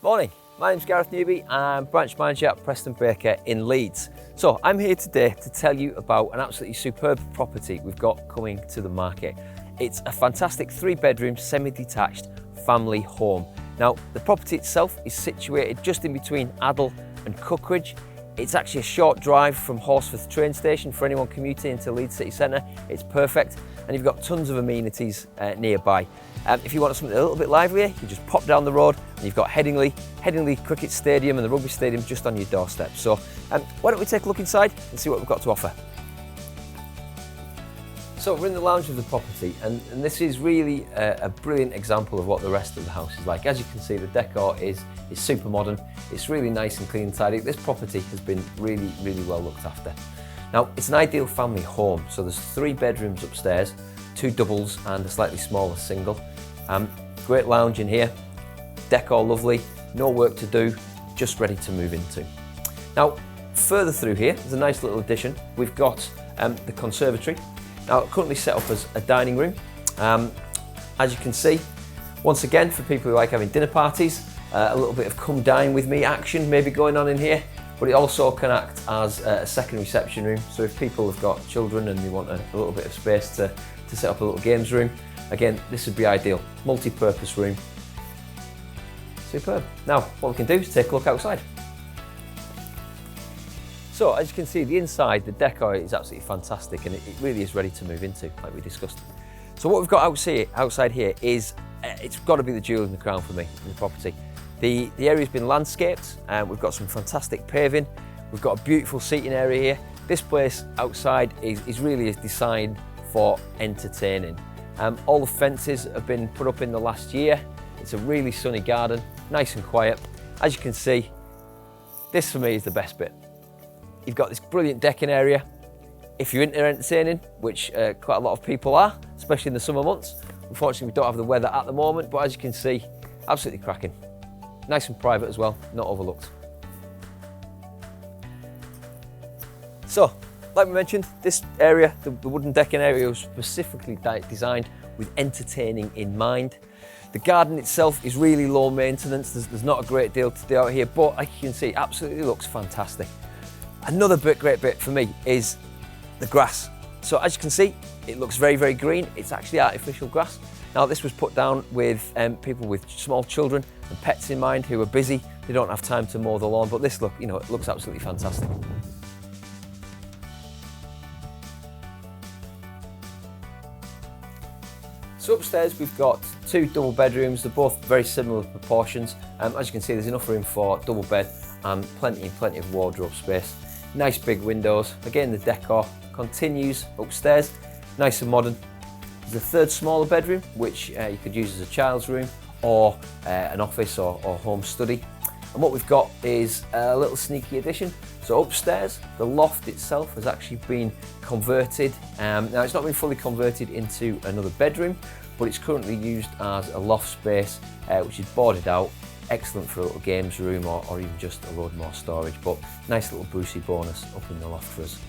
Morning, my name's Gareth Newby. I'm branch manager at Preston Baker in Leeds. So I'm here today to tell you about an absolutely superb property we've got coming to the market. It's a fantastic 3-bedroom semi-detached family home. Now the property itself is situated just in between Adel and Cuckridge. It's actually a short drive from Horsforth train station for anyone commuting into Leeds city centre. It's perfect, and you've got tons of amenities nearby. If you want something a little bit livelier, you just pop down the road and you've got Headingley Cricket Stadium and the Rugby Stadium just on your doorstep. So why don't we take a look inside and see what we've got to offer. So we're in the lounge of the property, and this is really a brilliant example of what the rest of the house is like. As you can see, the decor is super modern. It's really nice and clean and tidy. This property has been really well looked after. Now, it's an ideal family home. So there's 3 bedrooms upstairs, 2 doubles and a slightly smaller single. Great lounge in here, decor lovely, no work to do, just ready to move into. Now, further through here, there's a nice little addition. We've got the conservatory. Now, currently set up as a dining room. As you can see, once again, for people who like having dinner parties, a little bit of come dine with me action maybe going on in here, but it also can act as a second reception room. So if people have got children and they want a little bit of space to set up a little games room, again, this would be ideal. Multi-purpose room. Superb. Now, what we can do is take a look outside. So, as you can see, the inside, the decor is absolutely fantastic, and it really is ready to move into, like we discussed. So what we've got outside here is, it's got to be the jewel in the crown for me in the property. The area's been landscaped, and we've got some fantastic paving. We've got a beautiful seating area here. This place outside is really designed for entertaining. All the fences have been put up in the last year. It's a really sunny garden, nice and quiet. As you can see, this for me is the best bit. You've got this brilliant decking area. If you're into entertaining, which quite a lot of people are, especially in the summer months. Unfortunately, we don't have the weather at the moment, but as you can see, absolutely cracking. Nice and private as well, not overlooked. So, like we mentioned, this area, the wooden decking area, was specifically designed with entertaining in mind. The garden itself is really low maintenance. There's not a great deal to do out here, but as you can see, absolutely looks fantastic. Another great bit for me is the grass. So as you can see, it looks very green. It's actually artificial grass. Now this was put down with people with small children and pets in mind who are busy. They don't have time to mow the lawn, but this it looks absolutely fantastic. So upstairs we've got 2 double bedrooms. They're both very similar proportions. As you can see, there's enough room for double bed and plenty of wardrobe space. Nice big windows. Again, the decor continues upstairs, nice and modern. There's a 3rd smaller bedroom, which you could use as a child's room or an office or home study. And what we've got is a little sneaky addition. So upstairs, the loft itself has actually been converted. Now it's not been fully converted into another bedroom, but it's currently used as a loft space, which is boarded out. Excellent for a little games room or even just a load more storage, but nice little Brucey bonus up in the loft for us.